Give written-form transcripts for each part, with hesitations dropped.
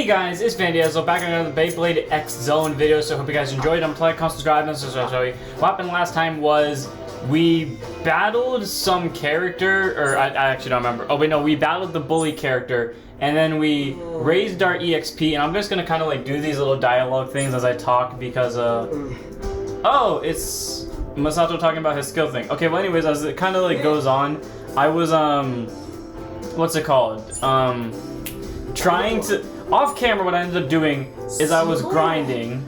Hey guys, it's Van Diesel back on another Beyblade X-XONE video, so I hope you guys enjoyed. I'm playing, comment, subscribe, and so I'll show you. What happened last time was we battled some character, or I actually don't remember. Oh wait, no, we battled the bully character, and then we raised our EXP, and I'm just gonna kind of like do these little dialogue things as I talk because, oh, it's Masato talking about his skill thing. Okay, well anyways, as it kind of like goes on, I was, what's it called? Trying to... Off camera, what I ended up doing is I was grinding,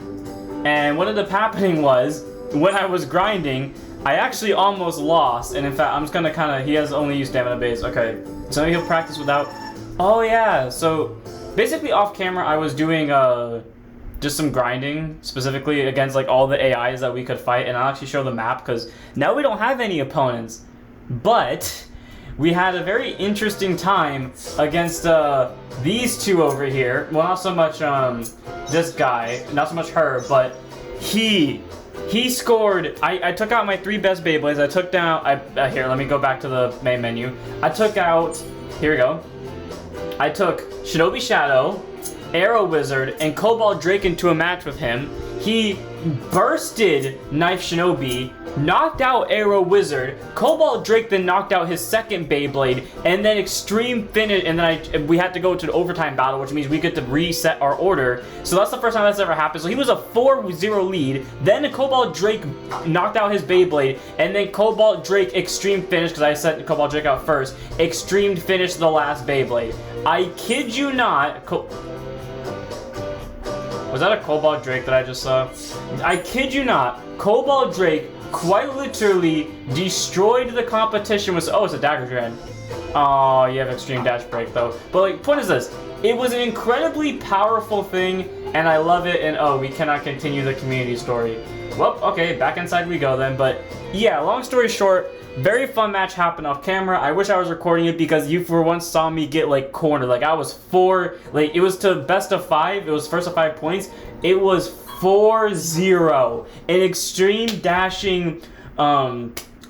and what ended up happening was, when I was grinding, I actually almost lost, and in fact, I'm just gonna kind of... He has only used stamina base. Okay, so maybe he'll practice without... Oh yeah, so basically off camera, I was doing, just some grinding, specifically against like all the AIs that we could fight, and I'll actually show the map, because now we don't have any opponents, but... we had a very interesting time against these two over here. Well, not so much this guy, not so much her, but he scored. I took out my 3 best Beyblades. I took down. Here, let me go back to the main menu. I took out. Here we go. I took Shinobi Shadow, Arrow Wizard, and Cobalt Drake into a match with him. He bursted Knife Shinobi, knocked out Arrow Wizard, Cobalt Drake then knocked out his second Beyblade, and then Extreme Finish, and then we had to go to an overtime battle, which means we get to reset our order. So that's the first time that's ever happened. So he was a 4-0 lead, then Cobalt Drake knocked out his Beyblade, and then Cobalt Drake Extreme Finish, because I set Cobalt Drake out first, Extreme Finish the last Beyblade. I kid you not, was that a Cobalt Drake that I just saw? I kid you not, Cobalt Drake quite literally destroyed the competition with... Oh, it's a Dagger Dragon. Oh, you have Extreme Dash Break though. But like, point is this. It was an incredibly powerful thing, and I love it, and oh, we cannot continue the community story. Well, okay, back inside we go then, but yeah, long story short, very fun match happened off camera. I wish I was recording it because you for once saw me get like cornered. Like I was it was to best of 5. It was first of 5 points. It was 4-0. An extreme dashing,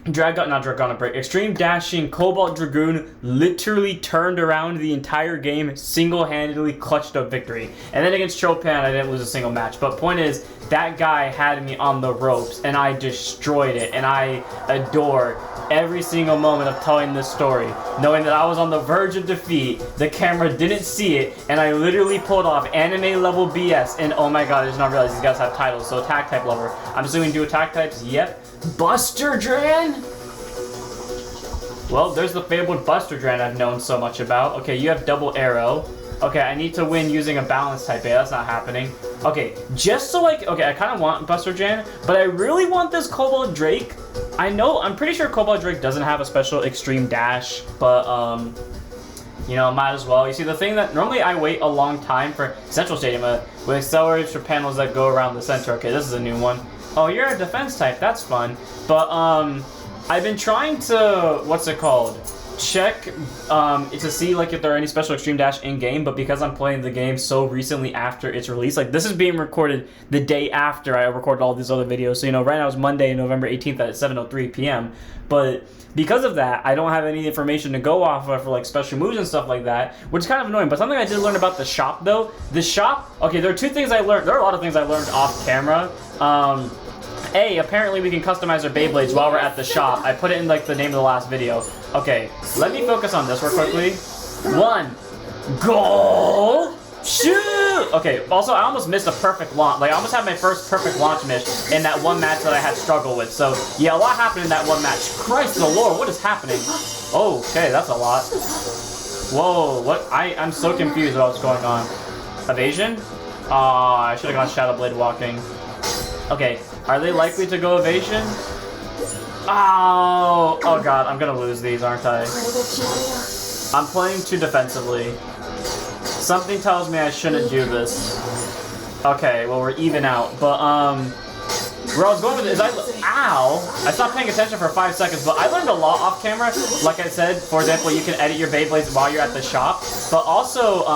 Extreme dashing Cobalt Dragoon literally turned around the entire game, single-handedly clutched a victory. And then against Chopin, I didn't lose a single match. But point is, that guy had me on the ropes, and I destroyed it. And I adore every single moment of telling this story, knowing that I was on the verge of defeat, the camera didn't see it, and I literally pulled off anime level BS. And oh my god, I just not realized these guys have titles. So attack type lover. I'm assuming do attack types. Yep. Buster Dran? Well, there's the fabled Buster Dran I've known so much about. Okay, you have double arrow. Okay, I need to win using a balance type A. That's not happening. Okay, just so like... Okay, I kind of want Buster Dran, but I really want this Cobalt Drake. I'm pretty sure Cobalt Drake doesn't have a special extreme dash, but, you know, might as well. You see, the thing that... Normally I wait a long time for Central Stadium with accelerators for panels that go around the center. Okay, this is a new one. Oh, you're a defense type. That's fun. But, I've been trying to... What's it called? Check to see like if there are any special extreme dash in game, but because I'm playing the game so recently after its release, like this is being recorded the day after I recorded all these other videos, so you know, right now it's Monday, November 18th at 7:03 p.m. but because of that, I don't have any information to go off of for like special moves and stuff like that, which is kind of annoying. But something I did learn about the shop though, the shop, okay, there are 2 things I learned. There are a lot of things I learned off camera. Apparently we can customize our Beyblades while we're at the shop. I put it in like the name of the last video. Okay, let me focus on this real quickly. 1, goal, shoot! Okay, also I almost missed a perfect launch. Like I almost had my first perfect launch miss in that one match that I had struggled with. So yeah, a lot happened in that one match. Christ the Lord, what is happening? Okay, that's a lot. Whoa, what? I'm so confused about what's going on. Evasion? Aw, I should have gone Shadow Blade walking. Okay, are they likely to go evasion? Oh god, I'm gonna lose these, aren't I? I'm playing too defensively. Something tells me I shouldn't do this. Okay, well we're even out, but where I was going with it is ow! I stopped paying attention for 5 seconds, but I learned a lot off camera. Like I said, for example, you can edit your Beyblades while you're at the shop, but also,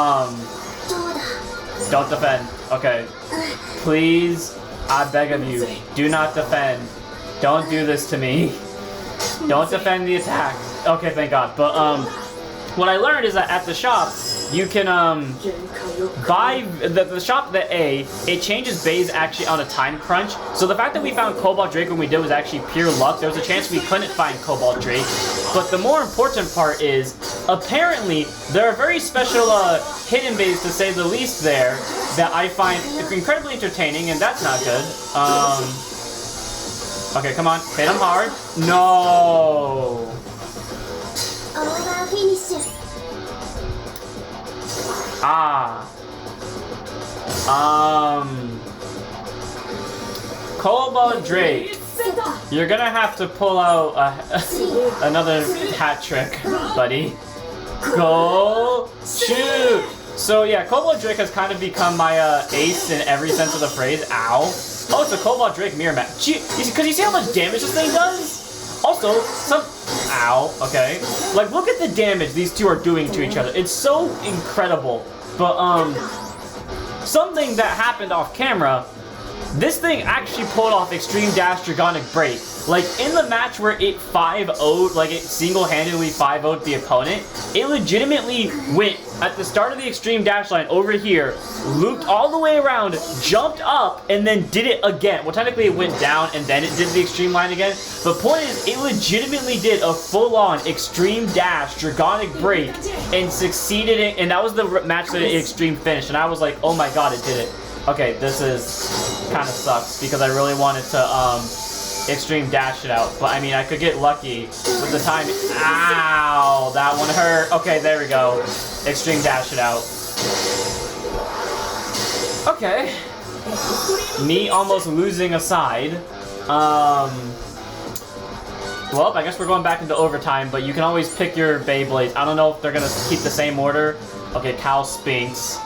don't defend. Okay. Please, I beg of you, do not defend. Don't do this to me. Don't defend the attack. Okay, thank God. But, what I learned is that at the shop, you can buy the shop that it changes bays actually on a time crunch. So the fact that we found Cobalt Drake when we did was actually pure luck. There was a chance we couldn't find Cobalt Drake. But the more important part is apparently there are very special hidden bays, to say the least, there that I find incredibly entertaining, and that's not good. Okay, come on, hit him hard. No. Cobalt Drake, you're gonna have to pull out another hat trick, buddy. Go shoot! So yeah, Cobalt Drake has kind of become my ace in every sense of the phrase. Ow! Oh, it's a Cobalt Drake mirror match. Because you see how much damage this thing does? Also, ow, okay. Like, look at the damage these two are doing to each other. It's so incredible. But, something that happened off camera, this thing actually pulled off Extreme Dash Dragonic Break. Like, in the match where it 5-0'd, like it single-handedly 5-0'd the opponent, it legitimately went at the start of the Extreme Dash line over here, looped all the way around, jumped up, and then did it again. Well, technically it went down and then it did the Extreme line again. The point is, it legitimately did a full-on Extreme Dash Dragonic Break and succeeded in, and that was the match that it Extreme finished, and I was like, oh my god, it did it. Okay, this is kind of sucks because I really wanted to Extreme Dash it out, but I mean I could get lucky with the time. Ow, that one hurt. Okay, there we go. Extreme Dash it out. Okay. Me almost losing a side. Well, I guess we're going back into overtime, but you can always pick your Beyblades. I don't know if they're gonna keep the same order. Okay, Cal Spinks.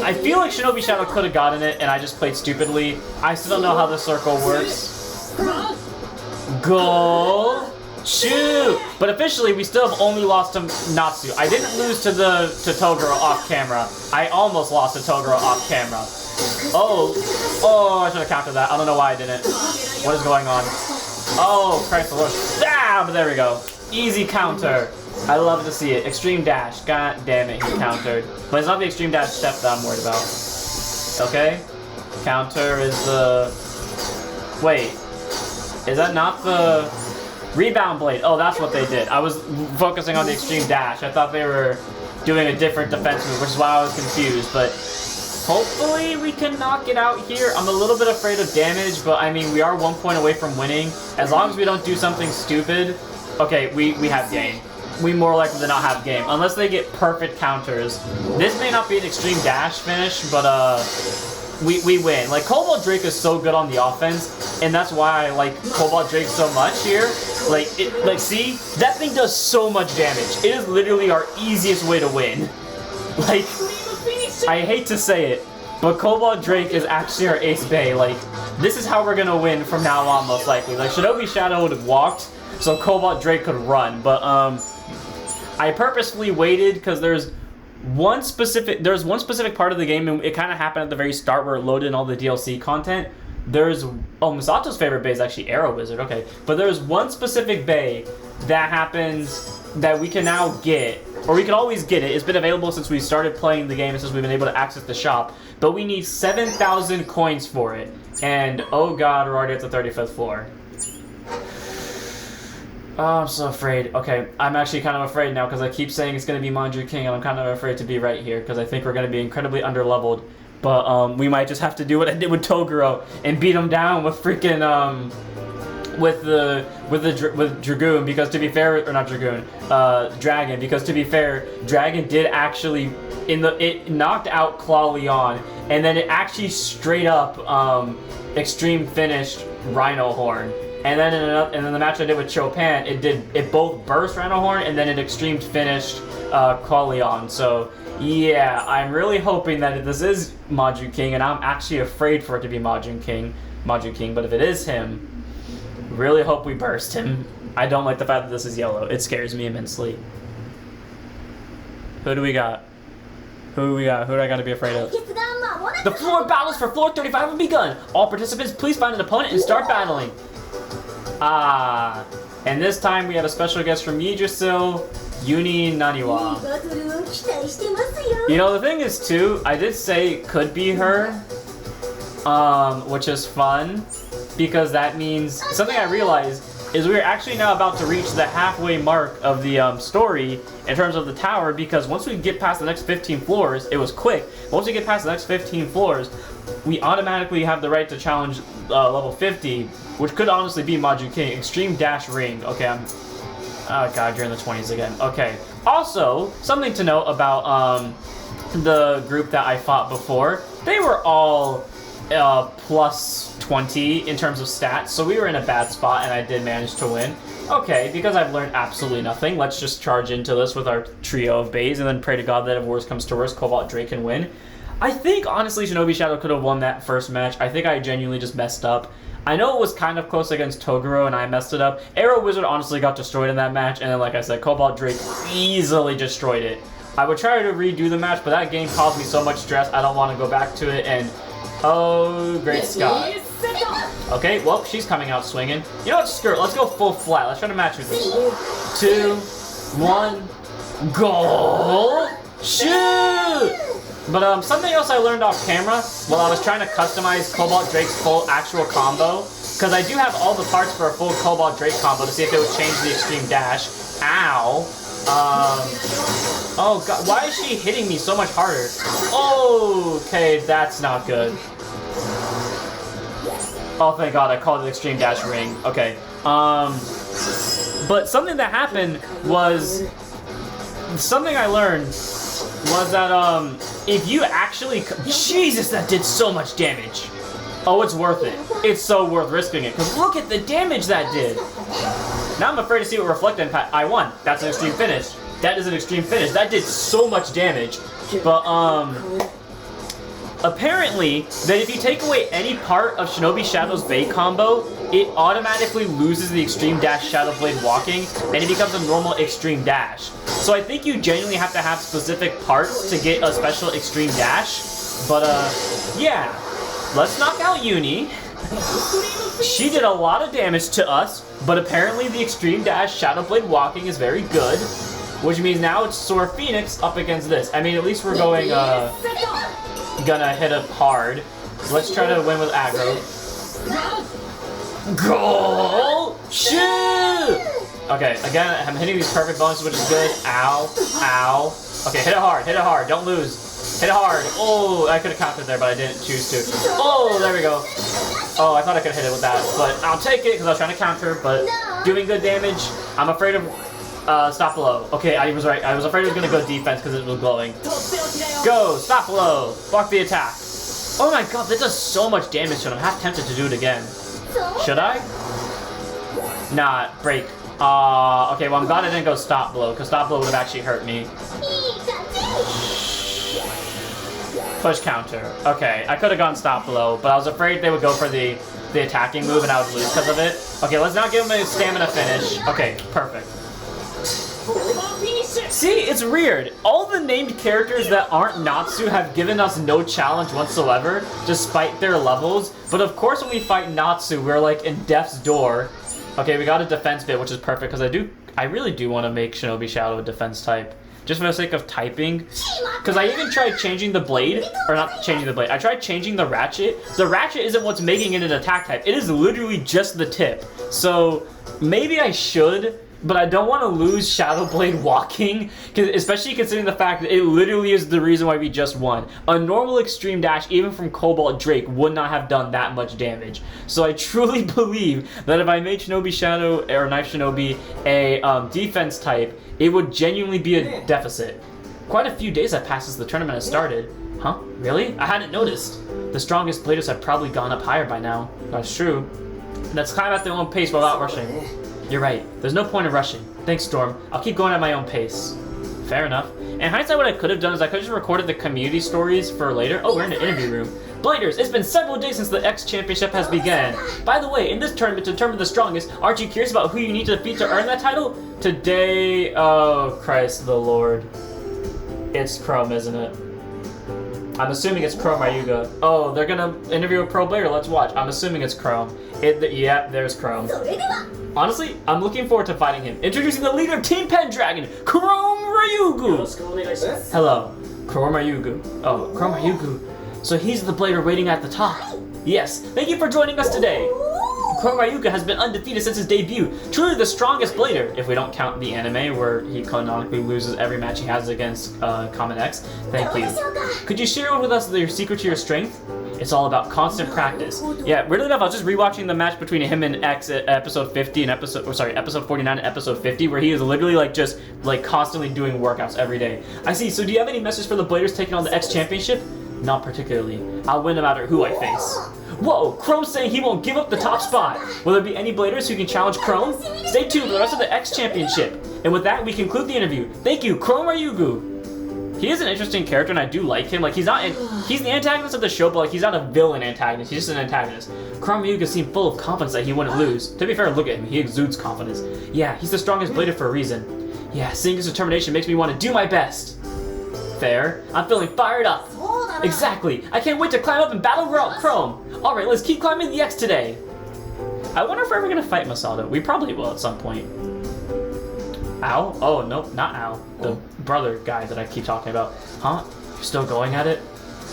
I feel like Shinobi Shadow could have gotten it, and I just played stupidly. I still don't know how the circle works. Goal! Shoot! But officially, we still have only lost to Natsu. I didn't lose to Toguro off camera. I almost lost to Toguro off camera. Oh, I should have countered that. I don't know why I didn't. What is going on? Oh, Christ the Lord. Ah, but there we go. Easy counter. I love to see it. Extreme Dash. God damn it, he countered. But it's not the Extreme Dash step that I'm worried about. Okay. Counter is the... Wait. Is that not the... Rebound Blade? Oh, that's what they did. I was focusing on the Extreme Dash. I thought they were doing a different defense move, which is why I was confused. But hopefully we can knock it out here. I'm a little bit afraid of damage, but I mean, we are 1 point away from winning. As long as we don't do something stupid. Okay, we have game. We more likely than not have game. Unless they get perfect counters. This may not be an Extreme Dash finish, but we win. Like, Cobalt Drake is so good on the offense, and that's why I like Cobalt Drake so much here. Like, see? That thing does so much damage. It is literally our easiest way to win. Like, I hate to say it, but Cobalt Drake is actually our ace bay. Like, this is how we're gonna win from now on, most likely. Like, Shinobi Shadow would have walked, so Cobalt Drake could run, but, I purposefully waited because there's one specific part of the game, and it kind of happened at the very start where it loaded in all the DLC content. Misato's favorite bay is actually Arrow Wizard, okay. But there's one specific bay that happens that we can now get, or we can always get it. It's been available since we started playing the game and since we've been able to access the shop. But we need 7,000 coins for it. And oh god, we're already at the 35th floor. Oh, I'm so afraid. Okay, I'm actually kind of afraid now because I keep saying it's going to be Manju King, and I'm kind of afraid to be right here because I think we're going to be incredibly underleveled. But we might just have to do what I did with Toguro and beat him down with freaking with Dragoon, because to be fair, or not Dragoon, Dragon, because to be fair, Dragon did actually it knocked out Claw Leon, and then it actually straight up extreme finished Rhino Horn. And then in the match I did with Chopin, it both burst Rhino Horn and then it extreme finished Qualion. So yeah, I'm really hoping that this is Maju King, and I'm actually afraid for it to be Maju King. But if it is him, really hope we burst him. I don't like the fact that this is yellow. It scares me immensely. Who do we got? Who do I got to be afraid of? The floor battles for floor 35 have begun. All participants, please find an opponent and start battling. And this time we have a special guest from Yggdrasil. Uni Naniwa. You know, the thing is too, I did say it could be her, which is fun, because that means something I realized is we're actually now about to reach the halfway mark of the story in terms of the tower, because once we get past the next 15 floors, it was quick. Once we get past the next 15 floors, we automatically have the right to challenge level 50, which could honestly be Maju King. Extreme Dash Ring. Okay, oh god, you're in the 20s again. Okay. Also, something to note about the group that I fought before, they were all plus 20 in terms of stats, so we were in a bad spot and I did manage to win. Okay, because I've learned absolutely nothing, let's just charge into this with our trio of bays and then pray to God that if worst comes to worst, Cobalt Drake can win. I think, honestly, Shinobi Shadow could have won that first match. I think I genuinely just messed up. I know it was kind of close against Toguro and I messed it up. Arrow Wizard honestly got destroyed in that match, and then like I said, Cobalt Drake easily destroyed it. I would try to redo the match, but that game caused me so much stress, I don't want to go back to it, and oh, great Scott. Okay, well, she's coming out swinging. You know what, screw it, let's go full flat. Let's try to match with this. 2, 1, goal! Shoot! But something else I learned off camera while I was trying to customize Cobalt Drake's full actual combo, because I do have all the parts for a full Cobalt Drake combo to see if it would change the extreme dash. Ow. Oh god, why is she hitting me so much harder? Okay, that's not good. Oh, thank god, I called it extreme dash ring. Okay. But something that happened was, something I learned was that, if you actually, Jesus, that did so much damage. Oh, it's worth it. It's so worth risking it, because look at the damage that did. Now I'm afraid to see what Reflect Impact. I won. That's an extreme finish. That is an extreme finish. That did so much damage. But, apparently, that if you take away any part of Shinobi Shadow's Bay combo, it automatically loses the extreme dash Shadow Blade walking, and it becomes a normal extreme dash. So I think you genuinely have to have specific parts to get a special extreme dash. But, yeah. Let's knock out Uni. She did a lot of damage to us, but apparently the extreme dash Shadow Blade walking is very good, which means now it's Sora Phoenix up against this. I mean, at least we're going, gonna hit up hard. Let's try to win with aggro. Goal! Shoot! Okay, again, I'm hitting these perfect bonuses, which is good. Ow. Ow. Okay, hit it hard, don't lose. Hit it hard. Oh, I could have countered there, but I didn't choose to. Oh, there we go. Oh, I thought I could hit it with that, but I'll take it because I was trying to counter, but doing good damage. I'm afraid of stop below. Okay, I was right. I was afraid it was going to go defense because it was glowing. Go, stop below. Block the attack. Oh my god, that does so much damage to him. I'm half tempted to do it again. Should I? Nah, break. Okay, well I'm glad I didn't go stop blow, because stop blow would have actually hurt me. Push counter. Okay, I could have gone stop blow, but I was afraid they would go for the attacking move and I would lose because of it. Okay, let's not give him a stamina finish. Okay, perfect. See, it's weird. All the named characters that aren't Natsu have given us no challenge whatsoever, despite their levels. But of course when we fight Natsu, we're like in death's door. Okay, we got a defense bit, which is perfect, because I really do want to make Shinobi Shadow a defense type. Just for the sake of typing. Because I even tried changing the blade, or not changing the blade, I tried changing the ratchet. The ratchet isn't what's making it an attack type. It is literally just the tip. So, maybe I should, but I don't want to lose Shadow Blade walking, especially considering the fact that it literally is the reason why we just won. A normal extreme dash, even from Cobalt Drake, would not have done that much damage. So I truly believe that if I made Shinobi Shadow, or Knife Shinobi, a defense type, it would genuinely be a deficit. Quite a few days have passed since the tournament has started. Huh? Really? I hadn't noticed. The strongest players have probably gone up higher by now. That's true. Let's climb at their own pace without rushing. You're right. There's no point in rushing. Thanks, Storm. I'll keep going at my own pace. Fair enough. In hindsight, what I could have done is I could have just recorded the community stories for later. Oh, we're in the interview room. Bladers, it's been several days since the X Championship has begun. By the way, in this tournament to determine the strongest, aren't you curious about who you need to defeat to earn that title? Today, oh Christ the Lord. It's Chrome, isn't it? I'm assuming it's Chrome Ryuga. Oh, they're gonna interview a pro Blader. Let's watch. I'm assuming it's Chrome. Yep, there's Chrome. Honestly, I'm looking forward to fighting him. Introducing the leader of Team Pendragon, Chrome Ryugu! Hello, Chrome Ryugu. Oh, Chrome Ryugu. So he's the blader waiting at the top. Yes, thank you for joining us today. Chrome Ryuga has been undefeated since his debut. Truly the strongest blader, if we don't count the anime where he canonically loses every match he has against Common X. Thank you. Could you share with us your secret to your strength? It's all about constant practice. Yeah, weirdly enough, I was just rewatching the match between him and X at episode 50 and episode 49 and episode 50, where he is literally just constantly doing workouts every day. I see. So do you have any message for the bladers taking on the X Championship? Not particularly. I'll win no matter who I face. Whoa, Chrome's saying he won't give up the top spot. Will there be any bladers who can challenge Chrome? Stay tuned for the rest of the X Championship. And with that, we conclude the interview. Thank you, Chrome Ryugu. He is an interesting character, and I do like him. He's the antagonist of the show, but he's not a villain antagonist. He's just an antagonist. Chrome Ryuga seemed full of confidence that he wouldn't lose. To be fair, look at him. He exudes confidence. Yeah, he's the strongest blader for a reason. Yeah, seeing his determination makes me want to do my best. Fair. I'm feeling fired up. Exactly. I can't wait to climb up and battle Chrome. All right, let's keep climbing the X today. I wonder if we're ever gonna fight Masato. We probably will at some point. Al? Oh, nope, not Al. The brother guy that I keep talking about. Huh? You're still going at it?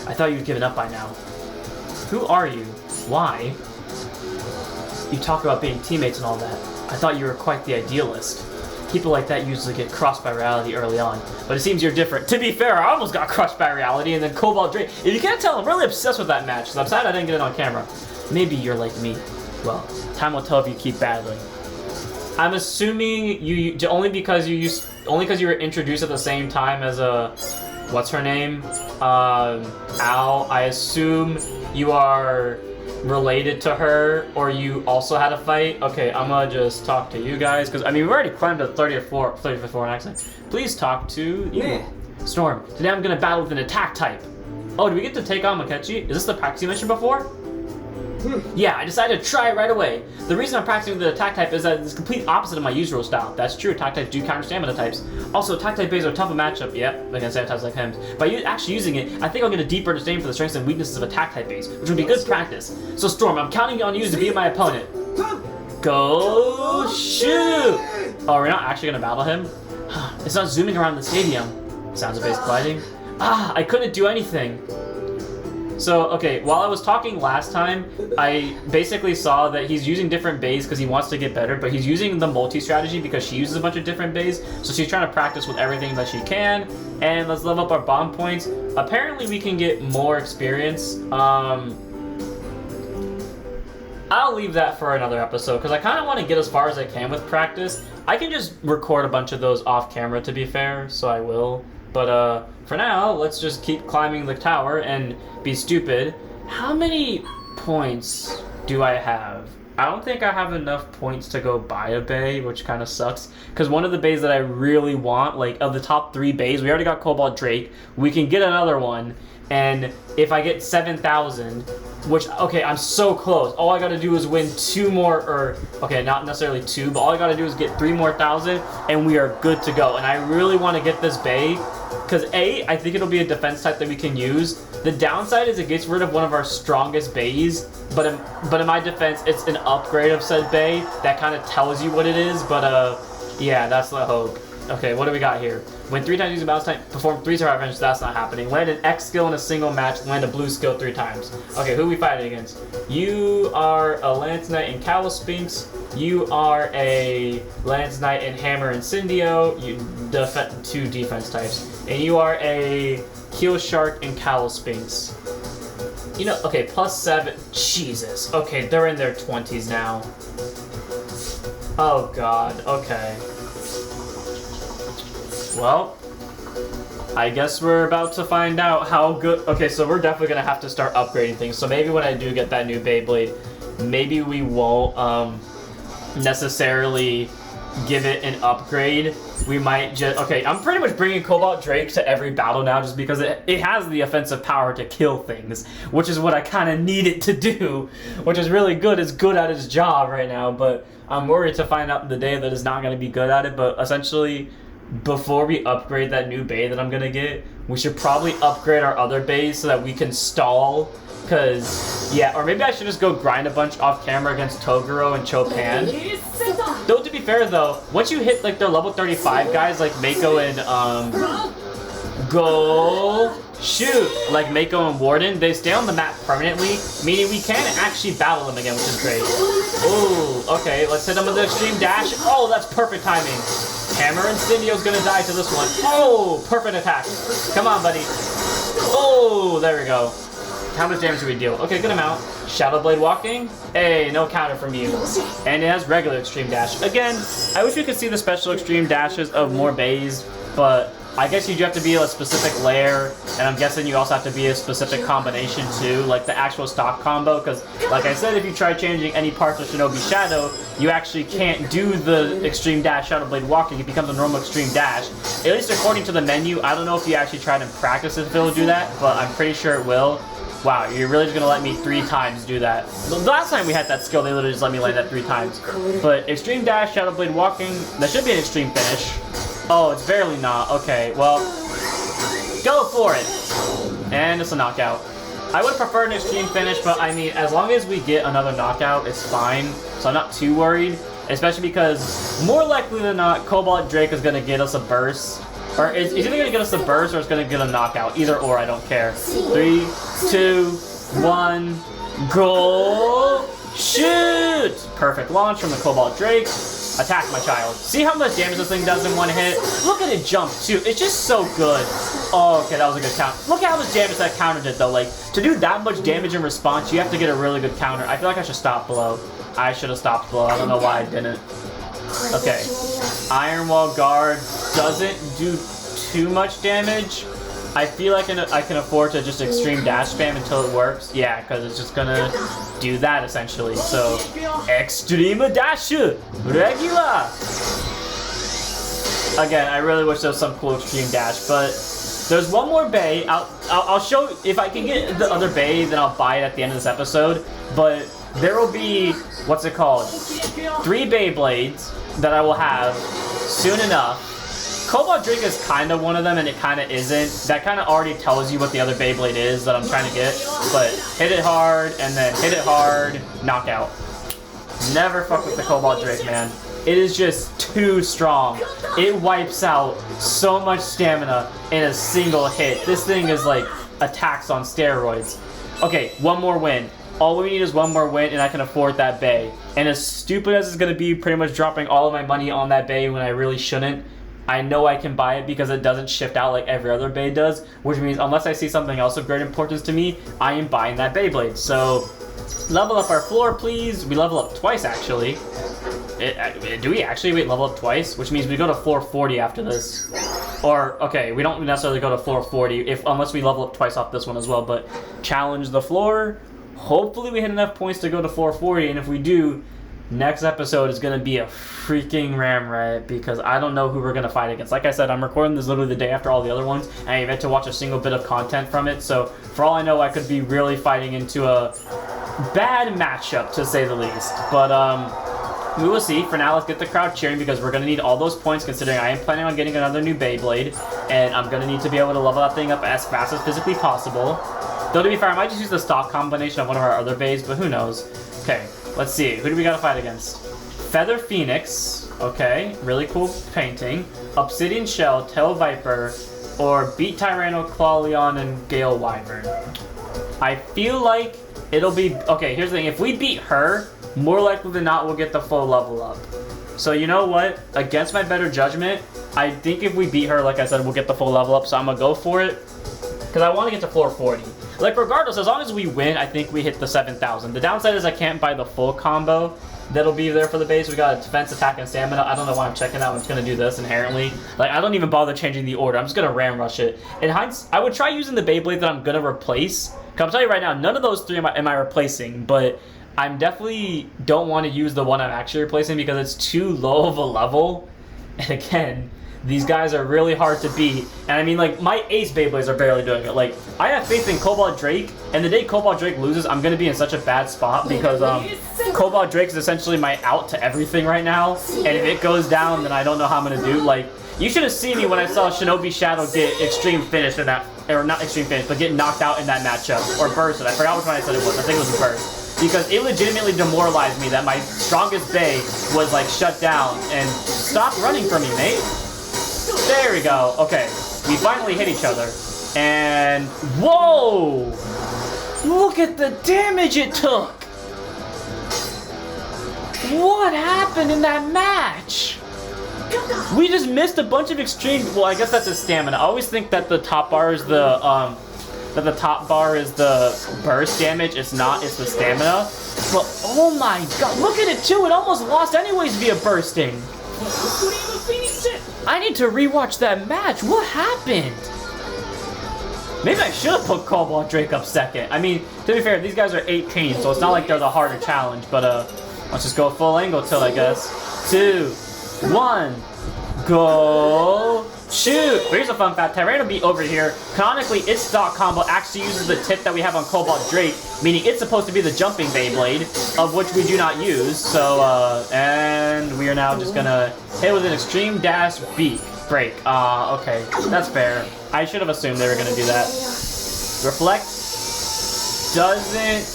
I thought you'd given up by now. Who are you? Why? You talk about being teammates and all that. I thought you were quite the idealist. People like that usually get crossed by reality early on, but it seems you're different. To be fair, I almost got crushed by reality, and then Cobalt Drake. If you can't tell, I'm really obsessed with that match, so I'm sad I didn't get it on camera. Maybe you're like me. Well, time will tell if you keep battling. I'm assuming you only because you were introduced at the same time as what's her name? Al. I assume you are related to her, or you also had a fight. Okay, I'm gonna just talk to you guys, because I mean, we've already climbed to 35th floor and accent. Please talk to you. Storm, today I'm gonna battle with an attack type. Oh, do we get to take on Makechi? Is this the practice you mentioned before? Yeah, I decided to try it right away. The reason I'm practicing the attack type is that it's the complete opposite of my usual style. That's true, attack types do counter stamina types. Also, attack type bays are tough a matchup, yep, against stamina types like him. By actually using it, I think I'll get a deeper understanding for the strengths and weaknesses of attack type base, which would be good practice. So Storm, I'm counting on you to be my opponent. Go shoot! Oh, we're not actually gonna battle him? It's not zooming around the stadium. Sounds of base gliding. Ah, I couldn't do anything. So, okay, while I was talking last time, I basically saw that he's using different bays because he wants to get better, but he's using the multi-strategy because she uses a bunch of different bays, so she's trying to practice with everything that she can. And let's level up our bomb points. Apparently we can get more experience. I'll leave that for another episode because I kind of want to get as far as I can with practice. I can just record a bunch of those off camera, to be fair, so I will. But for now, let's just keep climbing the tower and be stupid. How many points do I have? I don't think I have enough points to go buy a bay, which kind of sucks. Because one of the bays that I really want, of the top 3 bays, we already got Cobalt Drake. We can get another one. And if I get 7,000, which, okay, I'm so close. All I gotta do is win 2 more, or, okay, not necessarily 2, but all I gotta do is get 3 more thousand, and we are good to go. And I really want to get this bay, because I think it'll be a defense type that we can use. The downside is it gets rid of one of our strongest bays, but in my defense, it's an upgrade of said bay that kind of tells you what it is, but, yeah, that's the hope. Okay, what do we got here? Win 3 times using bounce type, perform 3 survival ranges, that's not happening. Land an X skill in a single match, land a blue skill 3 times. Okay, who are we fighting against? You are a Lance Knight and Callus Sphinx. You are a Lance Knight and Hammer Incendio, 2 defense types. And you are a Keel Shark and Callus Sphinx. You know, okay, +7. Jesus. Okay, they're in their 20s now. Oh god, okay. Well, I guess we're about to find out how good... Okay, so we're definitely going to have to start upgrading things. So maybe when I do get that new Beyblade, maybe we won't necessarily give it an upgrade. We might just... Okay, I'm pretty much bringing Cobalt Drake to every battle now just because it has the offensive power to kill things, which is what I kind of need it to do, which is really good. It's good at its job right now, but I'm worried to find out the day that it's not going to be good at it. But essentially, before we upgrade that new bay that I'm going to get, we should probably upgrade our other bays so that we can stall, because Yeah, or maybe I should just go grind a bunch off camera against Toguro and Chopin. Though to be fair though, once you hit like their level 35 guys like Mako and like Mako and Warden, they stay on the map permanently, meaning we can actually battle them again, which is great. Ooh, okay, let's hit them with the extreme dash. Oh, that's perfect timing. Hammer and Cindio's gonna die to this one. Oh, perfect attack. Come on, buddy. Oh, there we go. How much damage do we deal? Okay, good amount. Shadow Blade walking. Hey, no counter from you. And it has regular extreme dash. Again, I wish we could see the special extreme dashes of more bays, but I guess you do have to be a specific layer, and I'm guessing you also have to be a specific combination too, like the actual stock combo, because like I said, if you try changing any parts of Shinobi Shadow, you actually can't do the extreme dash Shadow Blade walking. It becomes a normal extreme dash. At least according to the menu. I don't know if you actually tried and practice if it'll do that, but I'm pretty sure it will. Wow, you're really just gonna let me 3 times do that. The last time we had that skill, they literally just let me land that 3 times. But extreme dash, Shadow Blade walking, that should be an extreme finish. Oh, it's barely not. Okay, well, go for it. And it's a knockout. I would prefer an extreme finish, but I mean, as long as we get another knockout, it's fine. So I'm not too worried, especially because more likely than not, Cobalt Drake is gonna get us a burst. Or it's either gonna get us a burst or it's gonna get a knockout. Either or, I don't care. 3, 2, 1, go! Shoot! Perfect launch from the Cobalt Drake. Attack, my child. See how much damage this thing does in 1 hit? Look at it jump, too. It's just so good. Oh, okay, that was a good count. Look at how much damage that counter did, though. Like, to do that much damage in response, you have to get a really good counter. I feel like I should stop below. I should have stopped below. I don't know why I didn't. Okay. Iron Wall Guard doesn't do too much damage. I feel like I can afford to just extreme dash spam until it works. Yeah, because it's just gonna do that essentially. So, extreme dash, regular. Again, I really wish there was some cool extreme dash, but there's one more bay. I'll show if I can get the other bay, then I'll buy it at the end of this episode. But there will be what's it called? 3 Beyblades that I will have soon enough. Cobalt Drake is kind of one of them, and it kind of isn't. That kind of already tells you what the other Beyblade is that I'm trying to get. But hit it hard, and then hit it hard, knockout. Never fuck with the Cobalt Drake, man. It is just too strong. It wipes out so much stamina in a single hit. This thing is like attacks on steroids. Okay, one more win. All we need is one more win, and I can afford that bay. And as stupid as it's going to be, pretty much dropping all of my money on that bay when I really shouldn't, I know I can buy it because it doesn't shift out like every other bay does, which means unless I see something else of great importance to me, I am buying that Beyblade. So, level up our floor, please. We level up twice, actually. Do we actually level up twice? Which means we go to floor 40 after this. Or, okay, we don't necessarily go to floor 40 unless we level up twice off this one as well, but challenge the floor. Hopefully we hit enough points to go to floor 40, and if we do, next episode is going to be a freaking ram riot because I don't know who we're going to fight against. Like I said, I'm recording this literally the day after all the other ones, and I yet to watch a single bit of content from it, so for all I know, I could be really fighting into a bad matchup, to say the least. But, we will see. For now, let's get the crowd cheering because we're going to need all those points considering I am planning on getting another new Beyblade, and I'm going to need to be able to level that thing up as fast as physically possible. Though, to be fair, I might just use the stock combination of one of our other bays, but who knows. Okay, let's see. Who do we got to fight against? Feather Phoenix. Okay, really cool painting. Obsidian Shell, Tail Viper, or Beat Tyranno, Clawleon, and Gale Wyvern. I feel like it'll be... Okay, here's the thing. If we beat her, more likely than not, we'll get the full level up. So, you know what? Against my better judgment, I think if we beat her, like I said, we'll get the full level up, so I'm going to go for it. Because I want to get to floor 40. Like, regardless, as long as we win, I think we hit the 7,000. The downside is I can't buy the full combo that'll be there for the base. We got a defense, attack, and stamina. I don't know why I'm checking that. I'm just going to do this inherently. Like, I don't even bother changing the order. I'm just going to ram rush it. In hindsight, I would try using the Beyblade that I'm going to replace. Because I'll tell you right now, none of those 3 am I replacing. But I'm definitely don't want to use the one I'm actually replacing because it's too low of a level. And again... These guys are really hard to beat. And I mean, like, my ace Beyblades are barely doing it. Like, I have faith in Cobalt Drake, and the day Cobalt Drake loses, I'm going to be in such a bad spot because Cobalt Drake is essentially my out to everything right now. And if it goes down, then I don't know how I'm going to do. Like, You should have seen me when I saw Shinobi Shadow get extreme finish in that, or not extreme finish, but get knocked out in that matchup, or bursted. I forgot which one I said it was. I think it was burst. Because it legitimately demoralized me that my strongest Bay was like shut down and stop running from me, mate. There we go. Okay, we finally hit each other. And whoa! Look at the damage it took! What happened in that match? We just missed a bunch of extreme. Well, I guess that's his stamina. I always think that the top bar is the burst damage. It's not. It's the stamina. But oh my god, look at it too. It almost lost anyways via bursting. I need to rewatch that match. What happened? Maybe I should have put Cobalt Drake up second. I mean, to be fair, these guys are 18, so it's not like they're the harder challenge. But let's just go full angle tilt, I guess. 2, 1, go, shoot! But here's a fun fact, Tyranno Beat over here, canonically its stock combo actually uses the tip that we have on Cobalt Drake, meaning it's supposed to be the jumping Beyblade, of which we do not use, so, and we are now just gonna hit with an extreme dash beat, break. Okay, that's fair. I should have assumed they were gonna do that. Reflect doesn't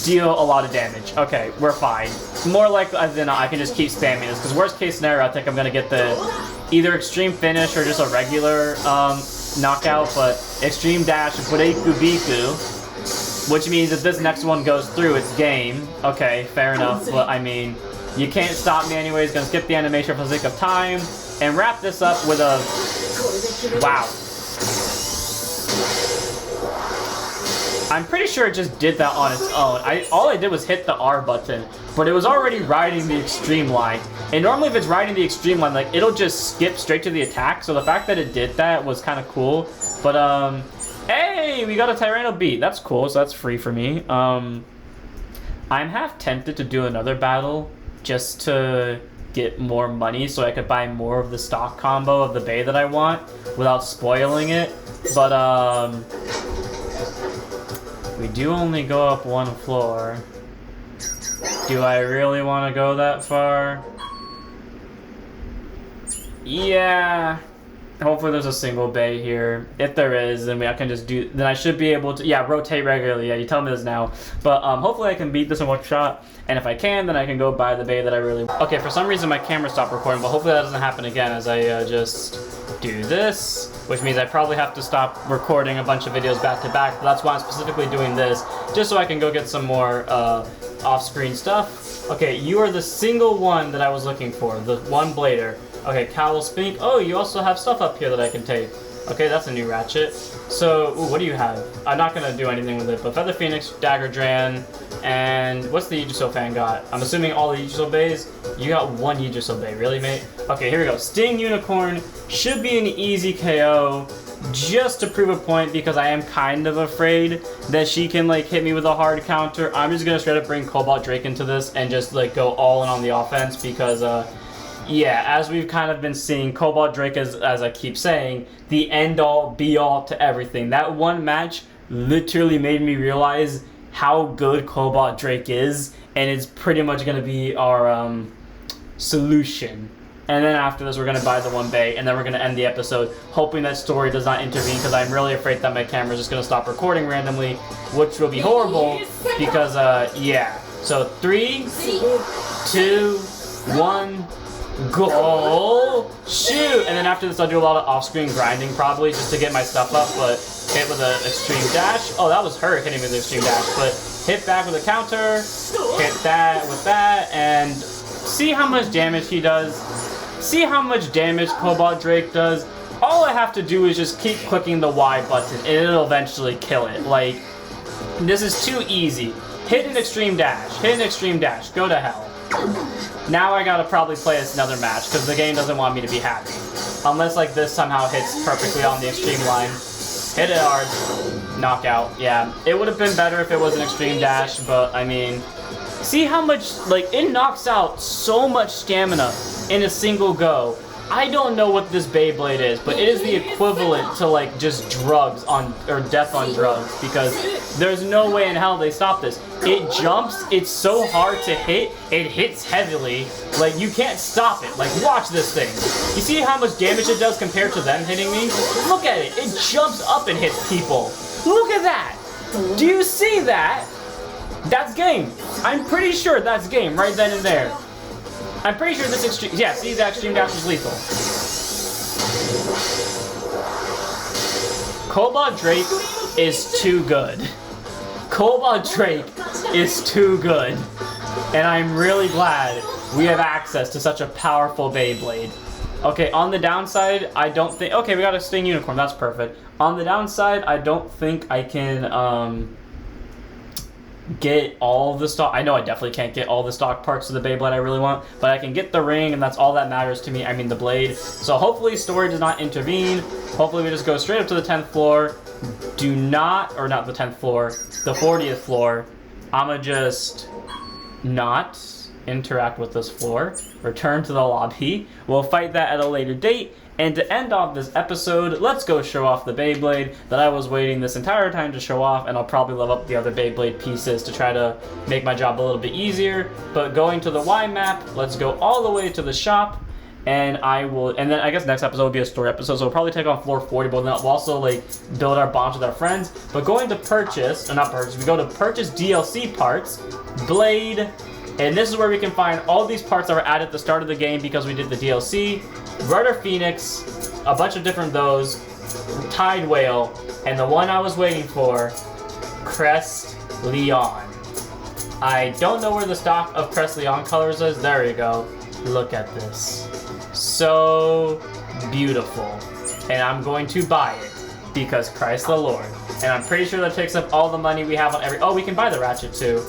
deal a lot of damage. Okay, we're fine. More likely than not, I can just keep spamming this, because worst case scenario, I think I'm gonna get the either extreme finish or just a regular knockout, but extreme dash Bureku Biku, which means if this next one goes through, it's game. Okay, fair enough, but I mean, you can't stop me anyways. Gonna skip the animation for the sake of time, and wrap this up with a... Wow. I'm pretty sure it just did that on its own. All I did was hit the R button, but it was already riding the extreme line. And normally if it's riding the extreme line, like, it'll just skip straight to the attack. So the fact that it did that was kind of cool. But, hey, we got a Tyranno Beat. That's cool, so that's free for me. I'm half tempted to do another battle just to get more money so I could buy more of the stock combo of the Bay that I want without spoiling it. But, we do only go up one floor. Do I really want to go that far? Yeah. Hopefully there's a single Bay here. If there is, then I can just do... Then I should be able to... Yeah, rotate regularly. Yeah, you tell me this now. But hopefully I can beat this in one shot. And if I can, then I can go buy the Bay that I really want. Okay, for some reason my camera stopped recording, but hopefully that doesn't happen again as I just do this. Which means I probably have to stop recording a bunch of videos back to back. But that's why I'm specifically doing this. Just so I can go get some more off-screen stuff. Okay, you are the single one that I was looking for. The one blader. Okay, Cowl Spink. Oh, you also have stuff up here that I can take. Okay, that's a new ratchet. So, ooh, what do you have? I'm not gonna do anything with it, but Feather Phoenix, Dagger Dran, and what's the Yujiso fan got? I'm assuming all the Yujiso Bays. You got one Yujiso Bay, really, mate? Okay, here we go. Sting Unicorn should be an easy KO, just to prove a point, because I am kind of afraid that she can, like, hit me with a hard counter. I'm just gonna straight up bring Cobalt Drake into this and just, like, go all in on the offense, because, yeah, as we've kind of been seeing, Cobalt Drake is, as I keep saying, the end-all, be-all to everything. That one match literally made me realize how good Cobalt Drake is, and it's pretty much going to be our solution. And then after this, we're going to buy the one Bay, and then we're going to end the episode, hoping that story does not intervene, because I'm really afraid that my camera is just going to stop recording randomly, which will be horrible, because, yeah. So, 3, 2, 1... Go! Shoot! And then after this, I'll do a lot of off-screen grinding, probably, just to get my stuff up, but hit with an extreme dash. Oh, that was her hitting me with an extreme dash, but hit back with a counter, hit that with that, and see how much damage he does? See how much damage Cobalt Drake does? All I have to do is just keep clicking the Y button, and it'll eventually kill it. Like, this is too easy. Hit an extreme dash, hit an extreme dash, go to hell. Now I gotta probably play this another match, because the game doesn't want me to be happy. Unless, like, this somehow hits perfectly on the extreme line. Hit it hard. Knockout. Yeah. It would have been better if it was an extreme dash, but, I mean... See how much, like, it knocks out so much stamina in a single go. I don't know what this Beyblade is, but it is the equivalent to like just drugs on, or death on drugs, because there's no way in hell they stop this. It jumps, it's so hard to hit, it hits heavily, like you can't stop it. Like watch this thing. You see how much damage it does compared to them hitting me? Look at it, it jumps up and hits people. Look at that! Do you see that? That's game. I'm pretty sure that's game right then and there. I'm pretty sure this extreme, yeah, see that extreme dash is lethal. Cobalt Drake is too good. Cobalt Drake is too good. And I'm really glad we have access to such a powerful Beyblade. Okay, on the downside, I don't think, okay, we got a Sting Unicorn, that's perfect. On the downside, I don't think I can, get all the stock. I know I definitely can't get all the stock parts of the Beyblade I really want, but I can get the ring, and that's all that matters to me. I mean the blade. So hopefully story does not intervene. Hopefully we just go straight up to the 10th floor. Do not, or not the 10th floor, the 40th floor. I'ma just not interact with this floor. Return to the lobby. We'll fight that at a later date. And to end off this episode, let's go show off the Beyblade that I was waiting this entire time to show off, and I'll probably level up the other Beyblade pieces to try to make my job a little bit easier. But going to the Y map, let's go all the way to the shop, and then I guess next episode will be a story episode, so we'll probably take on floor 40, but then we'll also like build our bonds with our friends. But going to purchase, or not purchase, we go to purchase DLC parts, Blade, and this is where we can find all these parts that were added at the start of the game because we did the DLC. Rudder Phoenix, a bunch of different those, Tide Whale, and the one I was waiting for, Crest Leon. I don't know where the stock of Crest Leon colors is. There you go. Look at this. So beautiful. And I'm going to buy it because Christ the Lord. And I'm pretty sure that takes up all the money we have on every... Oh, we can buy the Ratchet too.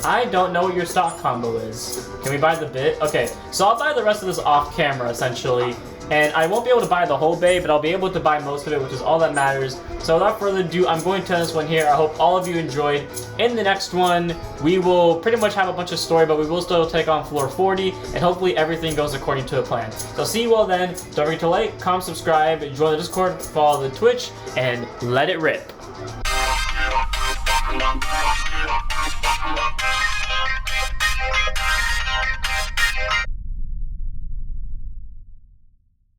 I don't know what your stock combo is. Can we buy the bit? Okay, so I'll buy the rest of this off camera, essentially. And I won't be able to buy the whole bay, but I'll be able to buy most of it, which is all that matters. So without further ado, I'm going to end this one here. I hope all of you enjoyed. In the next one, we will pretty much have a bunch of story, but we will still take on floor 40, and hopefully everything goes according to a plan. So see you all then. Don't forget to like, comment, subscribe, join the Discord, follow the Twitch, and let it rip.